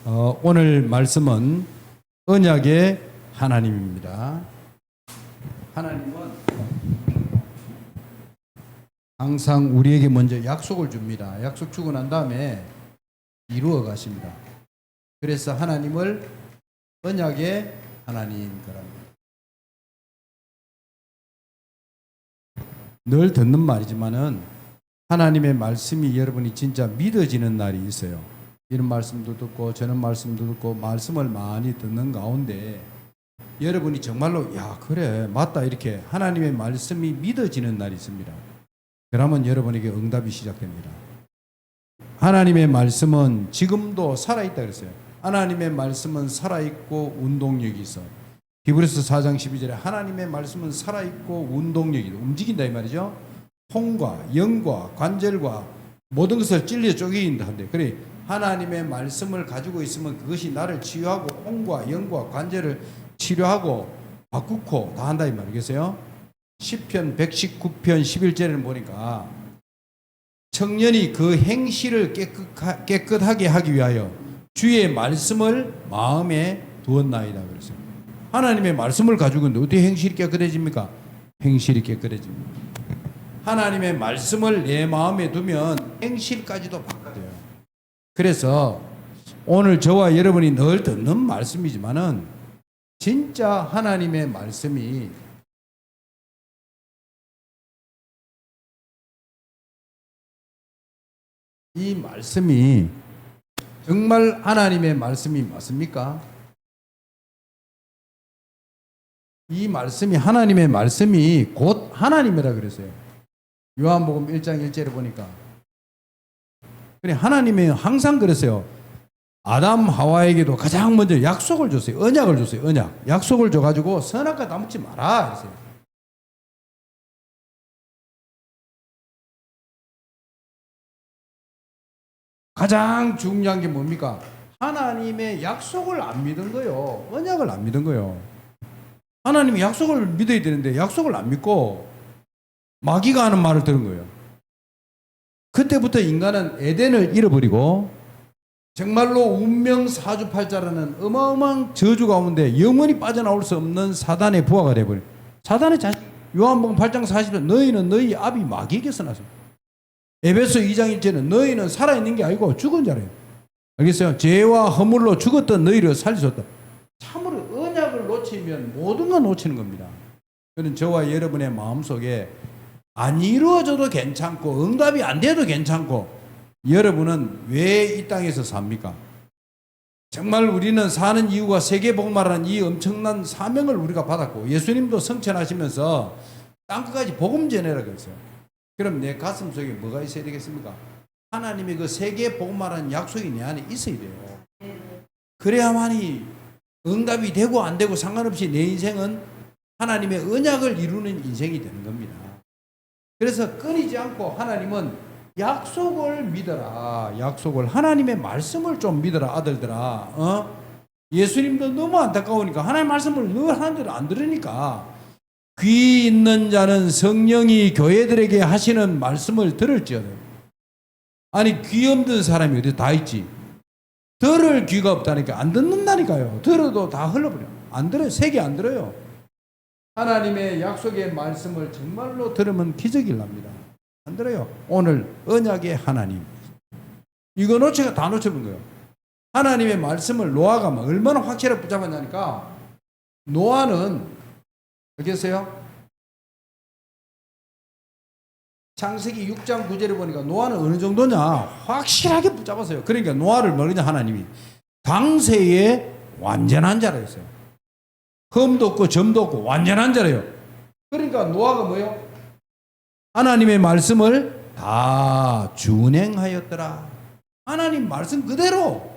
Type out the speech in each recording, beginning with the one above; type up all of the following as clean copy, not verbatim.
오늘 말씀은 언약의 하나님입니다. 하나님은 항상 우리에게 먼저 약속을 줍니다. 약속 주고 난 다음에 이루어 가십니다. 그래서 하나님을 언약의 하나님 그럽니다. 늘 듣는 말이지만은 하나님의 말씀이 여러분이 진짜 믿어지는 날이 있어요. 이런 말씀도 듣고 저런 말씀도 듣고 말씀을 많이 듣는 가운데 여러분이 정말로 야 그래 맞다 이렇게 하나님의 말씀이 믿어지는 날이 있습니다. 그러면 여러분에게 응답이 시작됩니다. 하나님의 말씀은 지금도 살아있다 그랬어요. 하나님의 말씀은 살아있고 운동력이 있어. 히브리서 4장 12절에 하나님의 말씀은 살아있고 운동력이 움직인다 이 말이죠. 혼과 영과 관절과 모든 것을 찔려 쪼개인다 한데 그래 하나님의 말씀을 가지고 있으면 그것이 나를 치유하고 혼과 영과 관절을 치료하고 바꾸고 다 한다 이 말이겠어요. 시편 119편 11절에는 보니까 청년이 그 행실을 깨끗하게 하기 위하여 주의 말씀을 마음에 두었나이다 그랬어요. 하나님의 말씀을 가지고 있는데 어떻게 행실이 깨끗해집니까? 행실이 깨끗해집니다. 하나님의 말씀을 내 마음에 두면 행실까지도 바꿔져요. 그래서 오늘 저와 여러분이 늘 듣는 말씀이지만은 진짜 하나님의 말씀이 이 말씀이 정말 하나님의 말씀이 맞습니까? 이 말씀이 하나님의 말씀이 곧 하나님이라 그랬어요. 요한복음 1장 1절에 보니까 그래 하나님이 항상 그랬어요. 아담 하와에게도 가장 먼저 약속을 줬어요. 언약을 줬어요. 언약. 약속을 줘가지고 선악과 다 먹지 마라 그랬어요. 가장 중요한 게 뭡니까? 하나님의 약속을 안 믿은 거요. 언약을 안 믿은 거요. 하나님이 약속을 믿어야 되는데 약속을 안 믿고 마귀가 하는 말을 들은 거예요. 그때부터 인간은 에덴을 잃어버리고 정말로 운명 사주팔자라는 어마어마한 저주 가운데 영원히 빠져나올 수 없는 사단의 부하가 되어버려요. 사단의 자식 요한복음 8장 40절 너희는 너희 아비 마귀에게서 나서 에베소 2장 1절은 너희는 살아있는 게 아니고 죽은 자래요. 알겠어요? 죄와 허물로 죽었던 너희를 살리셨다. 참으로 언약을 놓치면 모든 걸 놓치는 겁니다. 그런 저와 여러분의 마음속에 안 이루어져도 괜찮고 응답이 안 돼도 괜찮고 여러분은 왜 이 땅에서 삽니까? 정말 우리는 사는 이유가 세계복음화라는 이 엄청난 사명을 우리가 받았고 예수님도 성천하시면서 땅끝까지 복음 전해라 그랬어요. 그럼 내 가슴 속에 뭐가 있어야 되겠습니까? 하나님의 그 세계복음화라는 약속이 내 안에 있어야 돼요. 그래야만이 응답이 되고 안 되고 상관없이 내 인생은 하나님의 언약을 이루는 인생이 되는 겁니다. 그래서 끊이지 않고 하나님은 약속을 믿어라. 약속을 하나님의 말씀을 좀 믿어라 아들들아. 예수님도 너무 안타까우니까 하나님의 말씀을 늘 하는 대로 안 들으니까 귀 있는 자는 성령이 교회들에게 하시는 말씀을 들을지어다. 아니 귀 없는 사람이 어디 다 있지. 들을 귀가 없다니까 안 듣는다니까요. 들어도 다 흘러버려. 안 들어요. 색이 안 들어요. 하나님의 약속의 말씀을 정말로 들으면 기적이 납니다. 안 들어요. 오늘 언약의 하나님. 이거 놓치가 다 놓쳐본 거예요. 하나님의 말씀을 노아가 얼마나 확실하게 붙잡았냐니까 노아는 알겠어요? 창세기 6장 9절에 보니까 노아는 어느 정도냐 확실하게 붙잡았어요. 그러니까 노아를 뭐냐 하나님이 당세에 완전한 자라 했어요. 흠도 없고 점도 없고 완전한 자래요. 그러니까 노아가 뭐예요? 하나님의 말씀을 다 준행하였더라. 하나님 말씀 그대로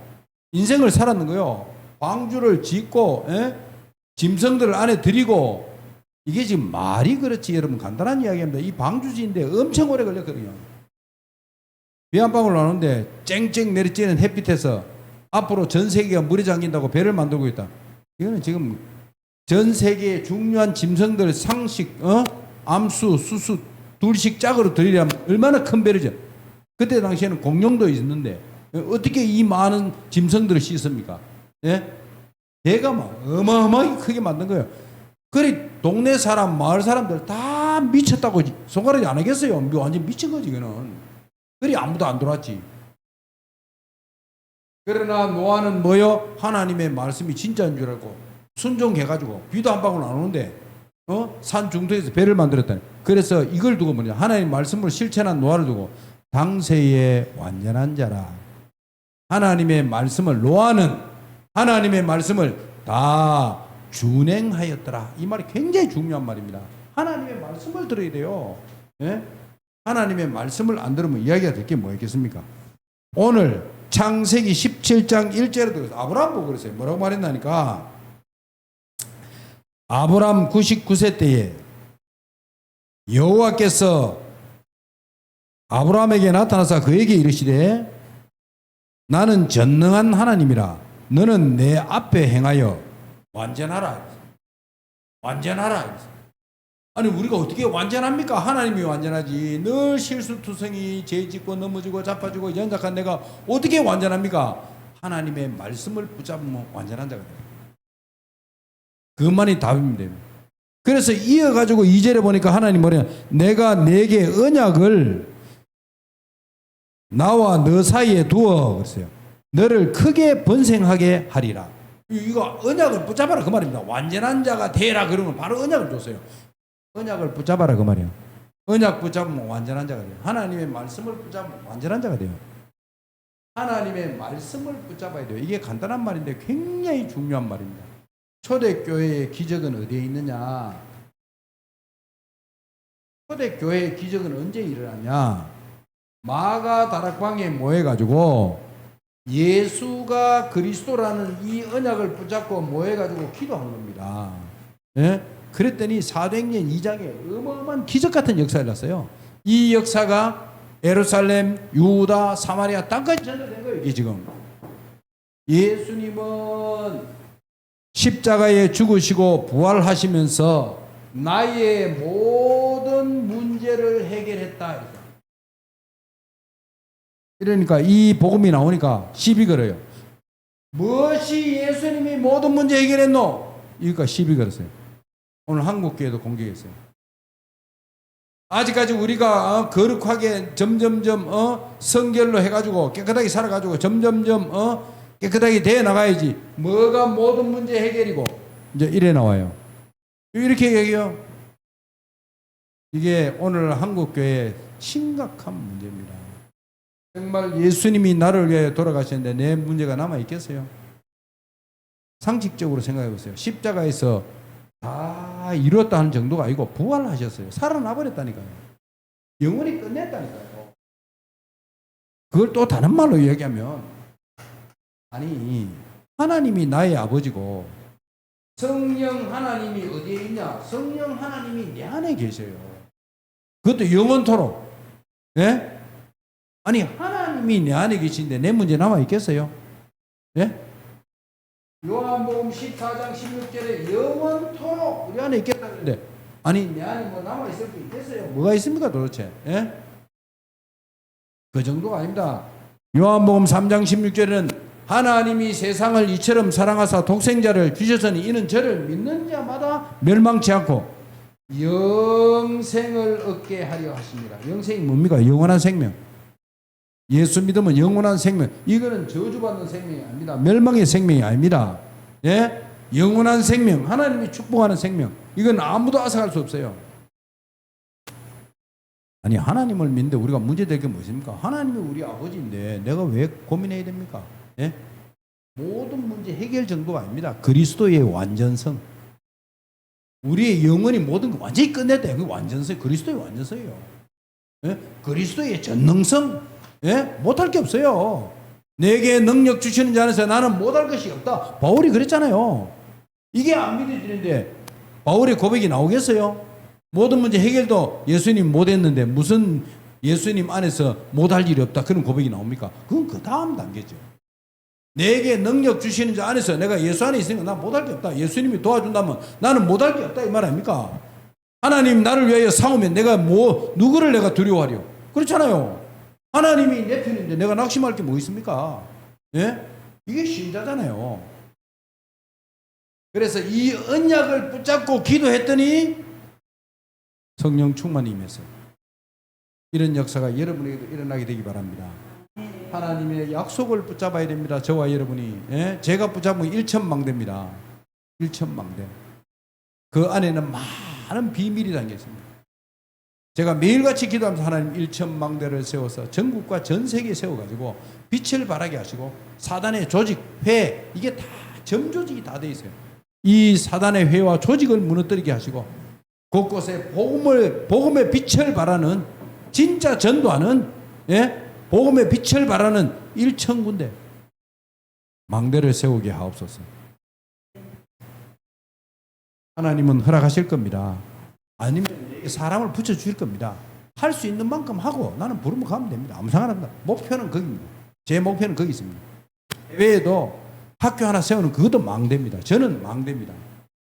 인생을 살았는 거예요. 방주를 짓고 짐승들을 안에 들이고 이게 지금 말이 그렇지 여러분 간단한 이야기입니다. 이 방주지인데 엄청 오래 걸렸거든요. 비 한 방울 나오는데 쨍쨍 내리쬐는 햇빛에서 앞으로 전 세계가 물에 잠긴다고 배를 만들고 있다. 이거는 지금 전 세계의 중요한 짐승들 상식, 암수, 수수 둘씩 짝으로 들이려면 얼마나 큰 배르죠. 그때 당시에는 공룡도 있는데 어떻게 이 많은 짐승들을 씻습니까? 예? 배가 막 어마어마하게 크게 만든 거예요. 그래 동네 사람, 마을 사람들 다 미쳤다고 손가락이 안 하겠어요. 완전 미친 거지 이거는. 그래 아무도 안 들어왔지. 그러나 노아는 뭐요? 하나님의 말씀이 진짜인 줄 알고 순종해가지고 비도 한 방울 안 오는데 산 중턱에서 배를 만들었다니. 그래서 이걸 두고 뭐냐? 하나님의 말씀을 실천한 노아를 두고 당세의 완전한 자라. 하나님의 말씀을 노아는 하나님의 말씀을 다 준행하였더라. 이 말이 굉장히 중요한 말입니다. 하나님의 말씀을 들어야 돼요. 예? 하나님의 말씀을 안 들으면 이야기가 될 게 뭐 있겠습니까? 오늘 창세기 17장 1절에 들어서 아브라함 보고 그랬어요. 뭐라고 말했나니까 아브라함 99세 때에 여호와께서 아브라함에게 나타나서 그에게 이르시되 나는 전능한 하나님이라 너는 내 앞에 행하여 완전하라. 완전하라. 아니 우리가 어떻게 완전합니까? 하나님이 완전하지. 늘 실수투성이 죄짓고 넘어지고 자빠지고 연약한 내가 어떻게 완전합니까? 하나님의 말씀을 붙잡으면 완전한 자가 돼요. 그것만이 답입니다. 그래서 이어가지고 2절에 보니까 하나님 뭐냐? 내가 내게 언약을 나와 너 사이에 두어 그랬어요. 너를 크게 번성하게 하리라. 이거 언약을 붙잡아라 그 말입니다. 완전한 자가 되라 그러면 바로 언약을 줬어요. 언약을 붙잡아라 그 말이에요. 언약 붙잡으면 완전한 자가 돼요. 하나님의 말씀을 붙잡으면 완전한 자가 돼요. 하나님의 말씀을 붙잡아야 돼요. 이게 간단한 말인데 굉장히 중요한 말입니다. 초대교회의 기적은 어디에 있느냐? 초대교회의 기적은 언제 일어나냐? 마가 다락방에 모여가지고 예수가 그리스도라는 이 언약을 붙잡고 모여가지고 기도한 겁니다. 예? 그랬더니 사도행전 2장에 어마어마한 기적 같은 역사가 일어났어요. 이 역사가 예루살렘, 유다, 사마리아 땅까지 전달된 거예요. 이게 지금 예수님은 십자가에 죽으시고 부활하시면서 나의 모든 문제를 해결했다. 이러니까 이 복음이 나오니까 시비 걸어요. 무엇이 예수님이 모든 문제 해결했노? 이러니까 시비 걸었어요. 오늘 한국교회도 공격했어요. 아직까지 우리가 거룩하게 점점점 성결로 해가지고 깨끗하게 살아가지고 점점점 깨끗하게 돼 나가야지. 뭐가 모든 문제 해결이고 이제 이래 나와요. 이렇게 얘기해요. 이게 오늘 한국교회의 심각한 문제입니다. 정말 예수님이 나를 위해 돌아가셨는데 내 문제가 남아있겠어요? 상식적으로 생각해 보세요. 십자가에서 다 이루었다 하는 정도가 아니고 부활하셨어요. 살아나 버렸다니까요. 영원히 끝냈다니까요. 그걸 또 다른 말로 이야기하면 아니 하나님이 나의 아버지고 성령 하나님이 어디에 있냐? 성령 하나님이 내 안에 계셔요. 그것도 영원토록. 예? 아니 하나님이 내 안에 계신데 내 문제 남아있겠어요? 예? 요한복음 14장 16절에 영원토록 우리 안에 있겠다는데 아니 내 안에 뭐 남아있을 게 있겠어요? 뭐가 있습니까 도대체? 예? 그 정도가 아닙니다. 요한복음 3장 16절에는 하나님이 세상을 이처럼 사랑하사 독생자를 주셨으니 이는 저를 믿는 자마다 멸망치 않고 영생을 얻게 하려 하십니다. 영생이 뭡니까? 영원한 생명. 예수 믿으면 영원한 생명. 이거는 저주받는 생명이 아닙니다. 멸망의 생명이 아닙니다. 예? 영원한 생명. 하나님이 축복하는 생명. 이건 아무도 앗아갈 수 없어요. 아니 하나님을 믿는데 우리가 문제될 게 무엇입니까? 하나님이 우리 아버지인데 내가 왜 고민해야 됩니까? 예? 모든 문제 해결 정도가 아닙니다. 그리스도의 완전성. 우리의 영혼이 모든 거 완전히 끝냈다. 그 완전성, 그리스도의 완전성이에요. 예? 그리스도의 전능성. 예? 못할 게 없어요. 내게 능력 주시는 자 안에서 나는 못할 것이 없다. 바울이 그랬잖아요. 이게 안 믿어지는데 바울의 고백이 나오겠어요? 모든 문제 해결도 예수님 못했는데 무슨 예수님 안에서 못할 일이 없다 그런 고백이 나옵니까? 그건 그 다음 단계죠. 내게 능력 주시는 자 안에서 내가 예수 안에 있으니까 난 못할 게 없다. 예수님이 도와준다면 나는 못할 게 없다 이 말 아닙니까? 하나님 나를 위하여 싸우면 내가 누구를 내가 두려워하려? 그렇잖아요. 하나님이 내 편인데 내가 낙심할 게 뭐 있습니까? 예? 이게 신자잖아요. 그래서 이 언약을 붙잡고 기도했더니 성령 충만이 임했어요. 이런 역사가 여러분에게도 일어나게 되기 바랍니다. 하나님의 약속을 붙잡아야 됩니다. 저와 여러분이. 예? 제가 붙잡으면 일천망대입니다. 일천망대. 그 안에는 많은 비밀이 담겨 있습니다. 제가 매일같이 기도하면서 하나님 일천망대를 세워서 전국과 전 세계에 세워가지고 빛을 발하게 하시고 사단의 조직, 회, 이게 다 점조직이 다 돼 있어요. 이 사단의 회와 조직을 무너뜨리게 하시고 곳곳에 복음의 빛을 발하는, 진짜 전도하는, 예? 복음의 빛을 발하는 일천군데 망대를 세우게 하옵소서. 하나님은 허락하실 겁니다. 아니면 사람을 붙여주실 겁니다. 할 수 있는 만큼 하고 나는 부르면 가면 됩니다. 아무 상관없습니다. 목표는 거기입니다. 제 목표는 거기 있습니다. 외에도 학교 하나 세우는 그것도 망대입니다. 저는 망대입니다.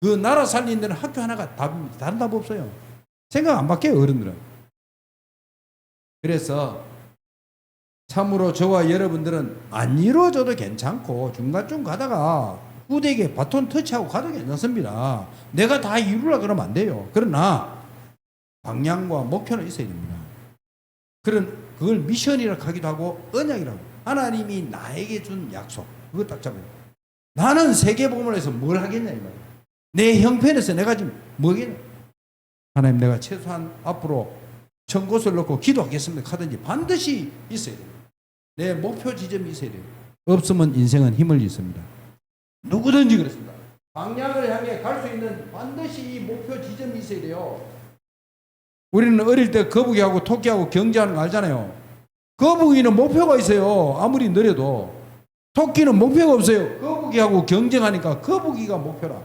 그 나라 살리는 데는 학교 하나가 답입니다. 다른 답 없어요. 생각 안 바뀌어요, 어른들은. 그래서 참으로 저와 여러분들은 안 이루어져도 괜찮고 중간쯤 가다가 후대에게 바톤 터치하고 가도 괜찮습니다. 내가 다 이루라 그러면 안 돼요. 그러나 방향과 목표는 있어야 됩니다. 그걸 미션이라고 하기도 하고 언약이라고. 하나님이 나에게 준 약속, 그거 딱 잡아요. 나는 세계복음을 해서 뭘 하겠냐 이 말이에요. 내 형편에서 내가 지금 뭐겠냐. 하나님, 내가 최소한 앞으로 1000곳을 넣고 기도하겠습니다 하든지 반드시 있어야 돼요. 내 목표 지점이 있어야 돼요. 없으면 인생은 힘을 잃습니다. 누구든지 그렇습니다. 방향을 향해 갈 수 있는 반드시 이 목표 지점이 있어야 돼요. 우리는 어릴 때 거북이하고 토끼하고 경쟁하는 거 알잖아요. 거북이는 목표가 있어요. 아무리 느려도. 토끼는 목표가 없어요. 거북이하고 경쟁하니까 거북이가 목표라.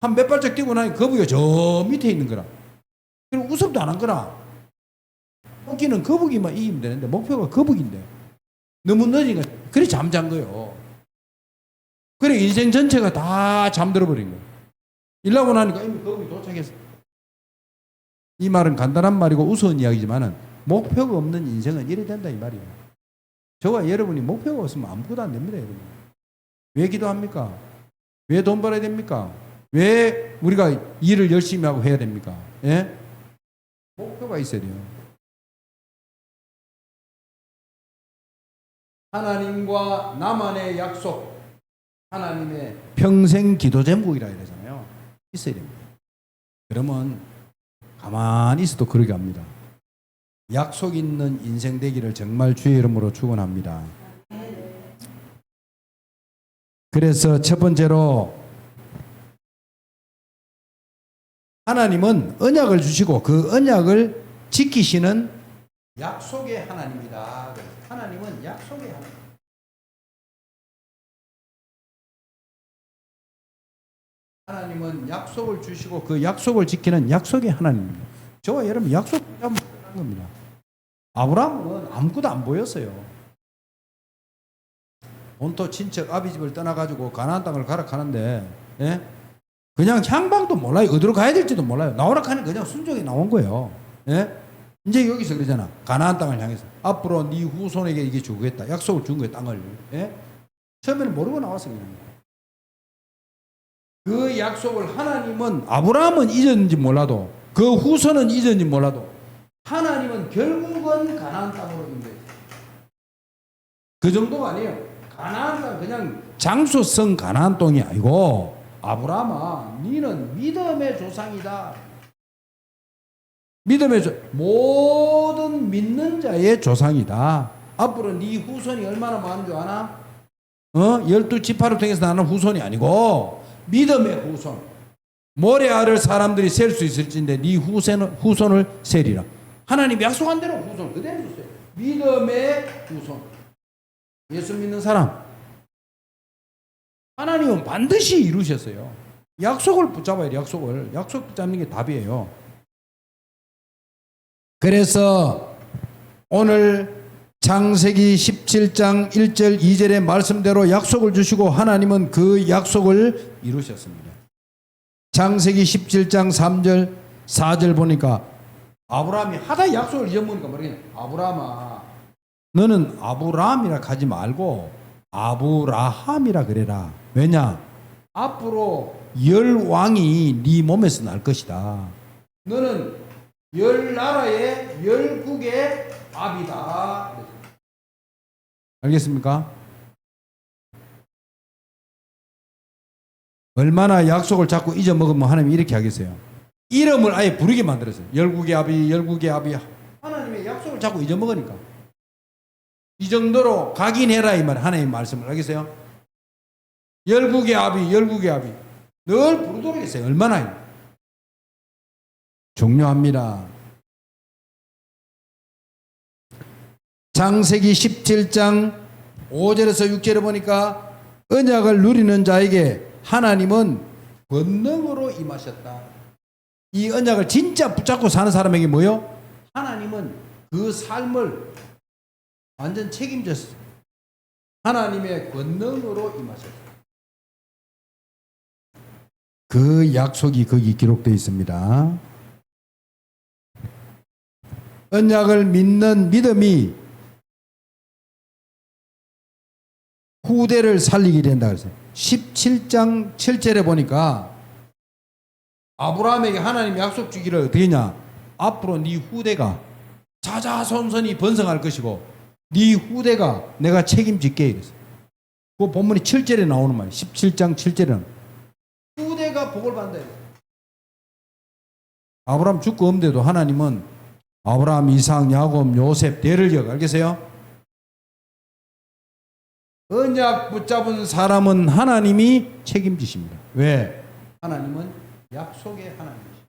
한 몇 발짝 뛰고 나니 거북이가 저 밑에 있는 거라. 그리고 우습도 안 한 거라. 토끼는 거북이만 이기면 되는데 목표가 거북인데 너무 늦으니까 그래 잠잔 거예요. 그래 인생 전체가 다 잠들어 버린 거예요. 일하고 나니까 이미 거북이 도착했어. 이 말은 간단한 말이고 우스운 이야기지만은 목표가 없는 인생은 이래 된다 이 말이에요. 저와 여러분이 목표가 없으면 아무것도 안 됩니다. 여러분. 왜 기도합니까? 왜 돈 벌어야 됩니까? 왜 우리가 일을 열심히 하고 해야 됩니까? 예? 목표가 있어야 돼요. 하나님과 나만의 약속, 하나님의 평생 기도 제목이라 해야 되잖아요. 있어야 됩니다. 그러면 가만히 있어도 그러게 합니다. 약속 있는 인생 되기를 정말 주의 이름으로 축원합니다. 그래서 첫 번째로 하나님은 언약을 주시고 그 언약을 지키시는 약속의 하나님이다. 하나님은 약속의 하나님. 하나님은 약속을 주시고 그 약속을 지키는 약속의 하나님입니다. 저와 여러분 약속 잡으면 끝난 겁니다. 아브라함은 아무것도 안 보였어요. 온토 친척 아비집을 떠나가지고 가나안 땅을 가라 하는데, 예? 그냥 향방도 몰라요. 어디로 가야 될지도 몰라요. 나오라 하는 그냥 순종이 나온 거예요. 예? 이제 여기서 그러잖아. 가나안 땅을 향해서 앞으로 네 후손에게 이게 주겠다. 약속을 준 거예요. 땅을. 예? 처음에는 모르고 나왔어요. 그냥. 그 약속을 하나님은 아브라함은 잊었는지 몰라도 그 후손은 잊었는지 몰라도 하나님은 결국은 가나안 땅으로 인도했어요. 그 정도가 아니에요. 가나안 땅 그냥 장소성 가나안 땅이 아니고 아브라함아 너는 믿음의 조상이다. 모든 믿는 자의 조상이다. 앞으로 네 후손이 얼마나 많은 줄 아나? 12지파를 통해서 나는 후손이 아니고 믿음의 후손. 모래알을 사람들이 셀 수 있을진데 네 후손을 세리라. 하나님 약속한 대로 후손 그대로 주세요. 믿음의 후손. 예수 믿는 사람. 하나님은 반드시 이루셨어요. 약속을 붙잡아야 돼요. 약속 붙잡는 게 답이에요. 그래서 오늘 창세기 17장 1절 2절의 말씀대로 약속을 주시고 하나님은 그 약속을 이루셨습니다. 창세기 17장 3절 4절 보니까 아브라함이 하다 약속을 잊어먹으니까 모르겠네. 아브라함아 너는 아브라함이라 하지 말고 아브라함이라 그래라. 왜냐? 앞으로 10왕이 네 몸에서 날 것이다. 너는 10나라의 10국의 압이다. 알겠습니까? 얼마나 약속을 자꾸 잊어먹으면 하나님이 이렇게 하겠어요. 이름을 아예 부르게 만들었어요. 10국의 압이, 10국의 압이. 하나님의 약속을 자꾸 잊어먹으니까. 이 정도로 각인해라 이 말. 하나님 말씀을 알겠어요? 10국의 압이, 10국의 압이. 늘 부르도록 했어요. 얼마나 중요합니다. 창세기 17장 5절에서 6절에 보니까 언약을 누리는 자에게 하나님은 권능으로 임하셨다. 이 언약을 진짜 붙잡고 사는 사람에게 뭐요? 하나님은 그 삶을 완전 책임졌어요. 하나님의 권능으로 임하셨다. 그 약속이 거기 기록되어 있습니다. 언약을 믿는 믿음이 후대를 살리게 된다 그랬어요. 17장 7절에 보니까 아브라함에게 하나님이 약속 주기를 어떻게 했냐? 앞으로 네 후대가 자자손손이 번성할 것이고 네 후대가 내가 책임질게 이랬어요. 그 본문이 7절에 나오는 말이에요. 17장 7절에는 후대가 복을 받는다. 아브라함 죽고 없는데도 하나님은 아브라함, 이삭, 야곱, 요셉 대를 이어. 알겠어요? 언약 붙잡은 사람은 하나님이 책임지십니다. 왜? 하나님은 약속의 하나님이십니다.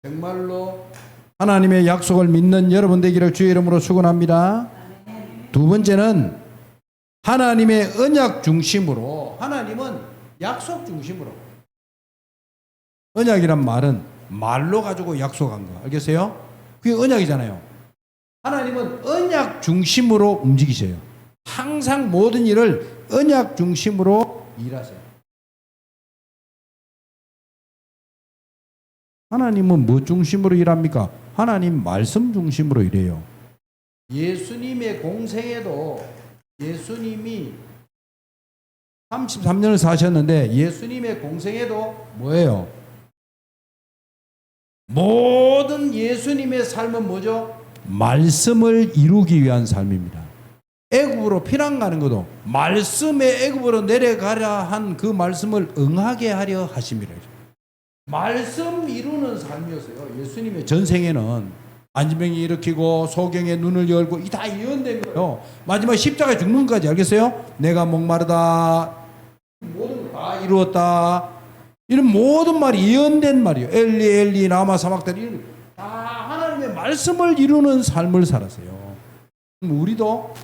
정말로 하나님의 약속을 믿는 여러분 되기를 주의 이름으로 축원합니다. 두 번째는 하나님의 언약 중심으로, 하나님은 약속 중심으로. 언약이란 말은 말로 가지고 약속한 거 알겠어요? 그게 언약이잖아요. 하나님은 언약 중심으로 움직이셔요. 항상 모든 일을 언약 중심으로 일하세요. 하나님은 뭐 중심으로 일합니까? 하나님 말씀 중심으로 일해요. 예수님의 공생에도 예수님이 33년을 사셨는데 예수님의 공생에도 뭐예요? 모든 예수님의 삶은 뭐죠? 말씀을 이루기 위한 삶입니다. 애굽으로 피난 가는 것도 말씀의 애굽으로 내려가려 한 그 말씀을 응하게 하려 하심이라. 말씀 이루는 삶이었어요. 예수님의 전생에는 안진병이 일으키고 소경의 눈을 열고 이 다 예언된 거예요. 마지막 십자가에 죽는 것까지 알겠어요? 내가 목마르다 모든 거 다 이루었다. 이런 모든 말이 예언된 말이에요. 엘리 엘리 라마 사막다니 다 하나님의 말씀을 이루는 삶을 살았어요. 우리도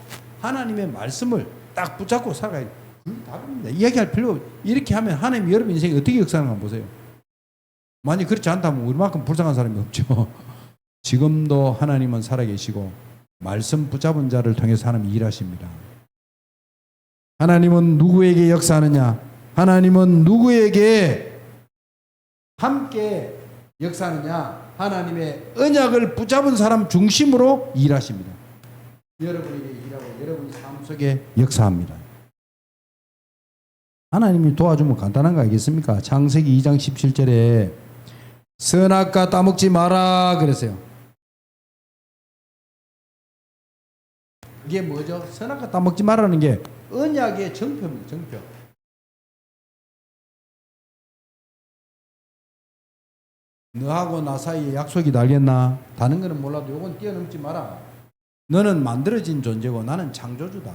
하나님의 말씀을 딱 붙잡고 살아가야 돼요. 그게 답입니다. 이야기할 필요 이렇게 하면 하나님 여러분 인생이 어떻게 역사하는가 한번 보세요. 만약 그렇지 않다면 우리만큼 불쌍한 사람이 없죠. 지금도 하나님은 살아계시고 말씀 붙잡은 자를 통해서 하나님 일하십니다. 하나님은 누구에게 역사하느냐? 하나님은 누구에게 함께 역사하느냐? 하나님의 언약을 붙잡은 사람 중심으로 일하십니다. 여러분에게 일하고 여러분의 삶 속에 역사합니다. 하나님이 도와주면 간단한 거 알겠습니까? 창세기 2장 17절에 선악과 따먹지 마라 그랬어요. 이게 뭐죠? 선악과 따먹지 마라는 게 언약의 정표입니다. 정표. 너하고 나 사이에 약속이 달겠나? 다른 거는 몰라도 요건 뛰어넘지 마라. 너는 만들어진 존재고 나는 창조주다.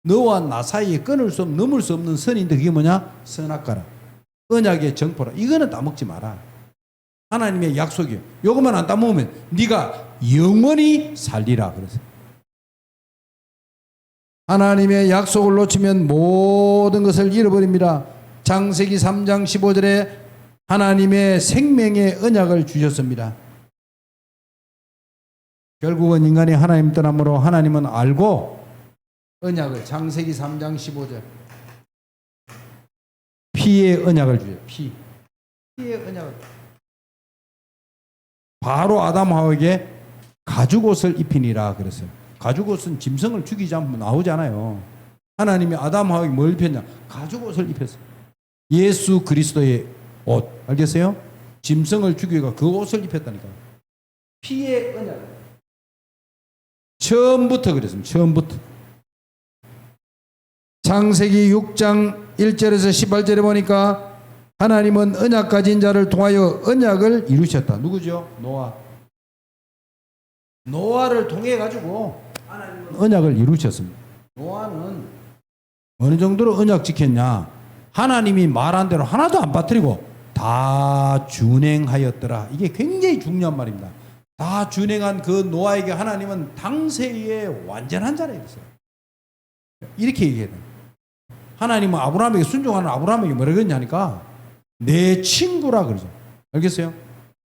너와 나 사이에 끊을 수 없는, 넘을 수 없는 선인데 그게 뭐냐? 선악과라. 언약의 정포라. 이거는 따먹지 마라. 하나님의 약속이요. 요것만 안 따먹으면 네가 영원히 살리라 그랬어요. 하나님의 약속을 놓치면 모든 것을 잃어버립니다. 창세기 3장 15절에 하나님의 생명의 언약을 주셨습니다. 결국은 인간이 하나님 떠남으로 하나님은 알고 언약을 창세기 3장 15절 피의 언약을 주요. 피의 언약을 바로 아담 하와에게 가죽옷을 입히니라 그랬어요. 가죽옷은 짐승을 죽이지 않으면 나오잖아요. 하나님이 아담하고 뭘 입혔냐? 가죽옷을 입혔어요. 예수 그리스도의 옷. 알겠어요? 짐승을 죽이고 그 옷을 입혔다니까. 피의 언약. 처음부터 그랬습니다. 처음부터. 창세기 6장 1절에서 18절에 보니까 하나님은 언약 가진 자를 통하여 언약을 이루셨다. 누구죠? 노아. 노아를 통해 가지고 하나님은 언약을 이루셨습니다. 노아는 어느 정도로 언약 지켰냐? 하나님이 말한 대로 하나도 안 빠뜨리고 다 준행하였더라. 이게 굉장히 중요한 말입니다. 다 준행한 그 노아에게 하나님은 당세의 완전한 자라 이랬어요. 이렇게 얘기해야 돼요. 하나님은 아브라함에게 순종하는 아브라함에게 뭐라 그랬냐니까 내 친구라 그러죠. 알겠어요?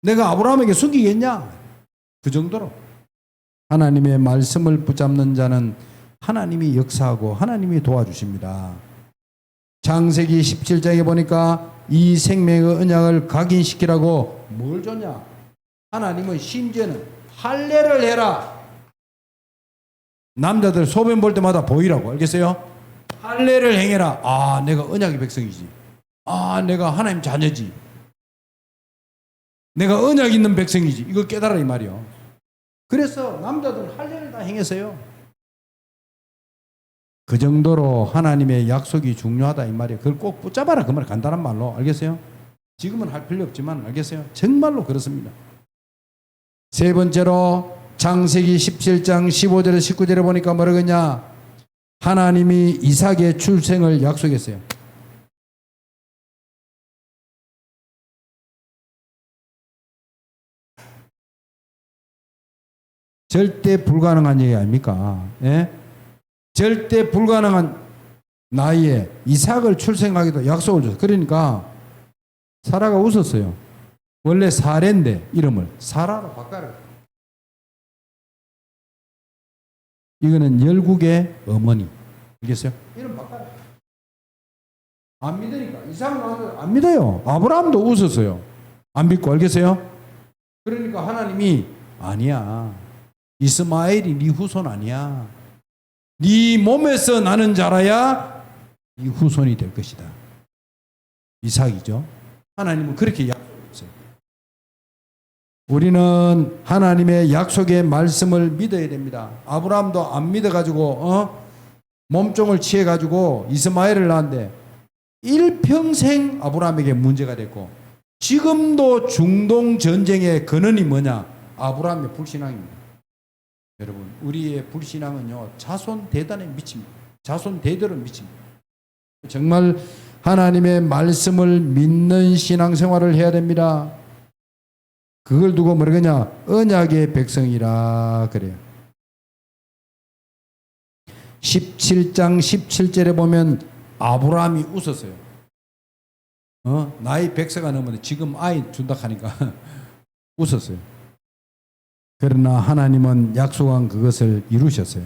내가 아브라함에게 숨기겠냐? 그 정도로 하나님의 말씀을 붙잡는 자는 하나님이 역사하고 하나님이 도와주십니다. 창세기 17장에 보니까 이 생명의 언약을 각인시키라고 뭘 줬냐? 하나님은 심지어는 할례를 해라. 남자들 소변 볼 때마다 보이라고. 알겠어요? 할례를 행해라. 아, 내가 언약의 백성이지. 아, 내가 하나님 자녀지. 내가 언약 있는 백성이지. 이거 깨달아 이 말이요. 그래서 남자들 할례를 다 행했어요. 그 정도로 하나님의 약속이 중요하다 이 말이에요. 그걸 꼭 붙잡아라 그 말. 간단한 말로. 알겠어요? 지금은 할 필요 없지만 알겠어요? 정말로 그렇습니다. 세 번째로 창세기 17장 15절에 19절에 보니까 뭐라 그러냐? 하나님이 이삭의 출생을 약속했어요. 절대 불가능한 얘기 아닙니까? 예? 절대 불가능한 나이에 이삭을 출생하기도 약속을 줬어요. 그러니까 사라가 웃었어요. 원래 사레인데 이름을 사라로 바꿔라. 이거는 열국의 어머니. 알겠어요? 이름 바꿔라. 안 믿으니까. 이삭 나와도 안 믿어요. 아브라함도 웃었어요. 안 믿고. 알겠어요? 그러니까 하나님이 아니야. 이스마엘이 네 후손 아니야. 네 몸에서 나는 자라야 네 후손이 될 것이다. 이삭이죠. 하나님은 그렇게 약속했어요. 우리는 하나님의 약속의 말씀을 믿어야 됩니다. 아브라함도 안 믿어가지고 몸종을 취해가지고 이스마엘을 낳았는데 일평생 아브라함에게 문제가 됐고 지금도 중동 전쟁의 근원이 뭐냐? 아브라함의 불신앙입니다. 여러분, 우리의 불신앙은요, 자손 대단에 미칩니다. 자손 대대로 미칩니다. 정말 하나님의 말씀을 믿는 신앙생활을 해야 됩니다. 그걸 두고 뭐라 그러냐? 언약의 백성이라 그래요. 17장 17절에 보면 아브라함이 웃었어요. 나이 100세가 넘었는데 지금 아이 준다 하니까 웃었어요. 그러나 하나님은 약속한 그것을 이루셨어요.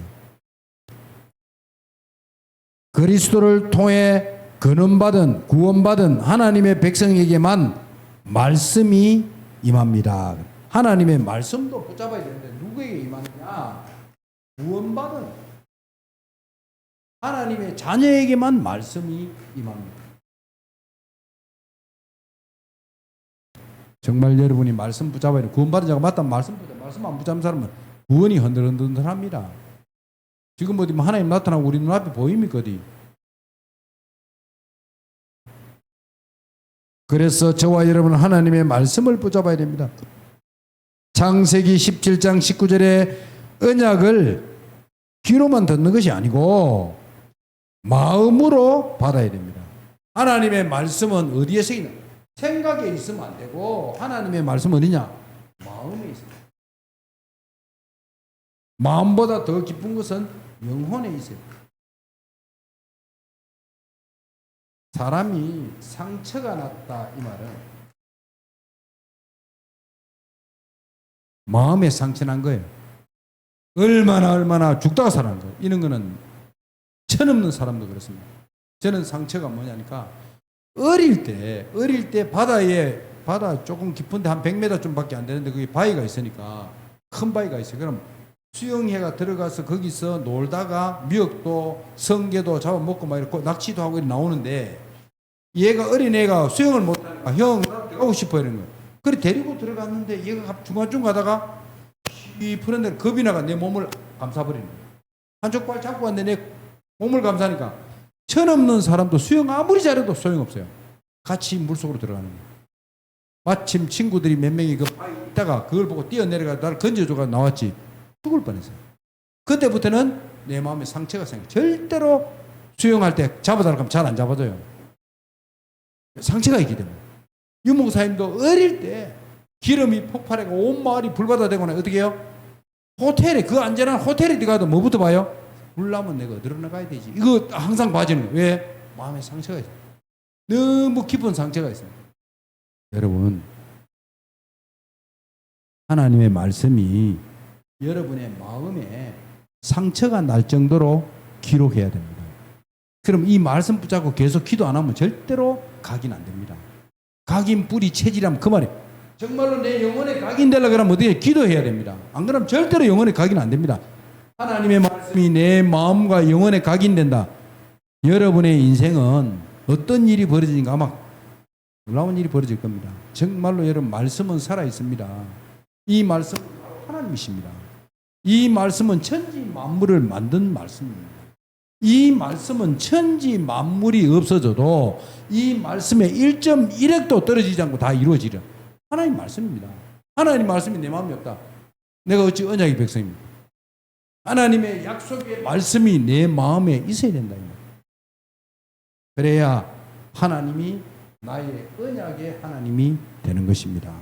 그리스도를 통해 근원받은 구원받은 하나님의 백성에게만 말씀이 임합니다. 하나님의 말씀도 붙잡아야 되는데 누구에게 임하느냐? 구원받은 하나님의 자녀에게만 말씀이 임합니다. 정말 여러분이 말씀 붙잡아야 돼요. 구원받은 자가 맞다면 말씀 붙잡아요. 말씀 안 붙잡는 사람은 구원이 흔들흔들합니다. 지금 어디 하나님 나타나고 우리 눈앞에 보입니까? 어디? 그래서 저와 여러분은 하나님의 말씀을 붙잡아야 됩니다. 창세기 17장 19절에 언약을 귀로만 듣는 것이 아니고 마음으로 받아야 됩니다. 하나님의 말씀은 어디에서 있냐? 생각에 있으면 안 되고 하나님의 말씀은 어디냐? 마음에 있어요. 마음보다 더 깊은 것은 영혼에 있어요. 사람이 상처가 났다 이 말은 마음에 상처 난 거예요. 얼마나 죽다가 살아난 거예요. 이런 거는 천없는 사람도 그렇습니다. 저는 상처가 뭐냐니까 어릴 때 바다 조금 깊은데 한 100m 좀 밖에 안 되는데 거기 바위가 있으니까 큰 바위가 있어요. 그럼 수영회가 들어가서 거기서 놀다가 미역도 성게도 잡아먹고 막 이렇게 낚시도 하고 이렇게 나오는데 얘가 어린애가 수영을 못하니까 형 나 들어가고 싶어 이런 거예요. 그래 데리고 들어갔는데 얘가 중간중 가다가 이 푸른 데 겁이 나가 내 몸을 감싸버리는 거예요. 한쪽 발 잡고 왔는데 내 몸을 감싸니까 철없는 사람도 수영 아무리 잘해도 소용없어요. 같이 물속으로 들어가는 거예요. 마침 친구들이 몇 명이 그 바위 있다가 그걸 보고 뛰어내려가 나를 건져줘가 나왔지. 죽을 뻔했어요. 그때부터는 내 마음에 상처가 생겨. 절대로 수영할 때 잡아달라고 하면 잘 안 잡아줘요. 상처가 있기 때문에. 유목사님도 어릴 때 기름이 폭발하고 온 마을이 불바다 되거나 어떻게 해요? 호텔에 그 안전한 호텔에 들어가도 뭐부터 봐요? 물나면 내가 어디로 나가야 되지? 이거 항상 봐지는 거예요. 왜? 마음에 상처가 있어요. 너무 깊은 상처가 있어요. 여러분 하나님의 말씀이 여러분의 마음에 상처가 날 정도로 기록해야 됩니다. 그럼 이 말씀 붙잡고 계속 기도 안 하면 절대로 각인 안 됩니다. 각인 뿌리 체질하면 그 말이에요. 정말로 내 영혼에 각인 되려고 그러면 어떻게 기도해야 됩니다. 안 그러면 절대로 영혼에 각인 안 됩니다. 하나님의 말씀이 내 마음과 영혼에 각인된다. 여러분의 인생은 어떤 일이 벌어지는가 아마 놀라운 일이 벌어질 겁니다. 정말로 여러분 말씀은 살아 있습니다. 이 말씀은 하나님이십니다. 이 말씀은 천지 만물을 만든 말씀입니다. 이 말씀은 천지 만물이 없어져도 이 말씀에 1.1핵도 떨어지지 않고 다 이루어지려. 하나님 말씀입니다. 하나님 말씀이 내 마음에 없다. 내가 어찌 언약의 백성입니까? 하나님의 약속의 말씀이 내 마음에 있어야 된다. 그래야 하나님이 나의 언약의 하나님이 되는 것입니다.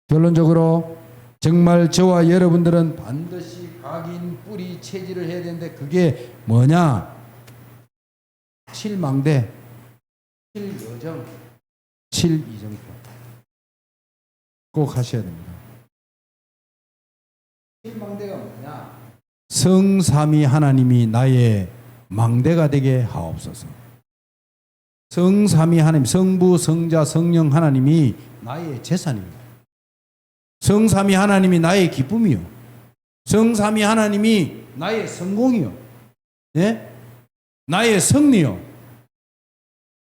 결론적으로 정말 저와 여러분들은 반드시 각인 뿌리 체질을 해야 되는데 그게 뭐냐? 7망대, 7여정, 7이정표 꼭 하셔야 됩니다. 7망대가 뭐냐? 성삼위 하나님이 나의 망대가 되게 하옵소서. 성삼위 하나님, 성부, 성자, 성령 하나님이 나의 재산입니다. 성삼위 하나님이 나의 기쁨이요. 성삼위 하나님이 나의 성공이요. 네? 나의 승리요.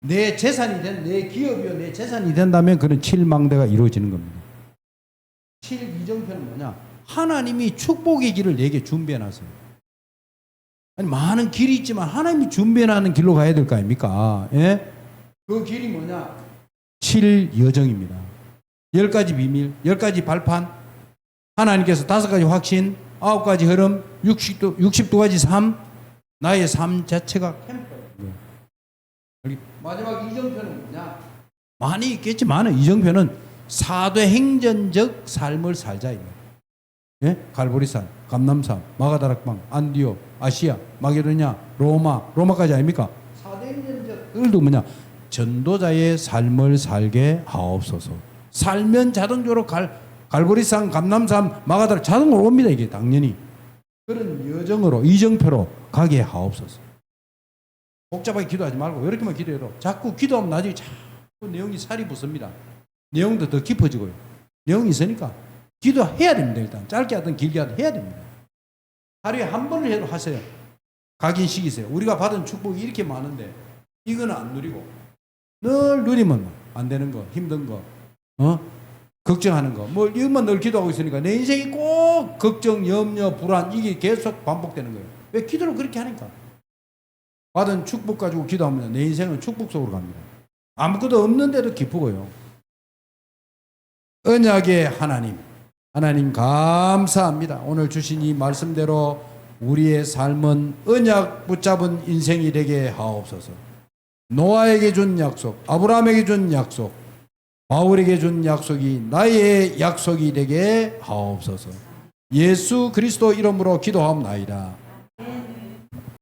내 재산이 내 기업이요. 내 재산이 된다면 그런 7망대가 이루어지는 겁니다. 7이정표는 뭐냐? 하나님이 축복의 길을 내게 준비해놨어요. 아니, 많은 길이 있지만 하나님이 준비해놓은 길로 가야 될 거 아닙니까? 예? 그 길이 뭐냐? 7여정입니다. 10가지 비밀, 10가지 발판, 하나님께서 5가지 확신, 9가지 흐름, 62가지 삶, 나의 삶 자체가 캠프예요. 마지막 이정표는 뭐냐? 많이 있겠지만 이정표는 사도행전적 삶을 살자입니다. 예? 갈보리산, 감남산, 마가다락방, 안디오, 아시아, 마게도냐, 로마까지 아닙니까? 사도행전적 을도 뭐냐? 전도자의 삶을 살게 하옵소서. 살면 자동적으로 갈보리산, 감남산, 마가다락 자동으로 옵니다. 이게 당연히 그런 여정으로 이정표로 가게 하옵소서. 복잡하게 기도하지 말고 이렇게만 기도해도 자꾸 기도하면 나중에 자꾸 내용이 살이 붙습니다. 내용도 더 깊어지고요. 내용이 있으니까 기도해야 됩니다. 일단 짧게 하든 길게 하든 해야 됩니다. 하루에 한 번을 해도 하세요. 각인시키세요. 우리가 받은 축복이 이렇게 많은데 이거는 안 누리고 늘 누리면 안 되는 거, 힘든 거, 걱정하는 거, 뭐 이것만 늘 기도하고 있으니까 내 인생이 꼭 걱정, 염려, 불안 이게 계속 반복되는 거예요. 왜 기도를 그렇게 하니까? 받은 축복 가지고 기도하면 내 인생은 축복 속으로 갑니다. 아무것도 없는데도 기쁘고요. 언약의 하나님 감사합니다. 오늘 주신 이 말씀대로 우리의 삶은 언약 붙잡은 인생이 되게 하옵소서. 노아에게 준 약속, 아브라함에게 준 약속, 바울에게 준 약속이 나의 약속이 되게 하옵소서. 예수 그리스도 이름으로 기도하옵나이다.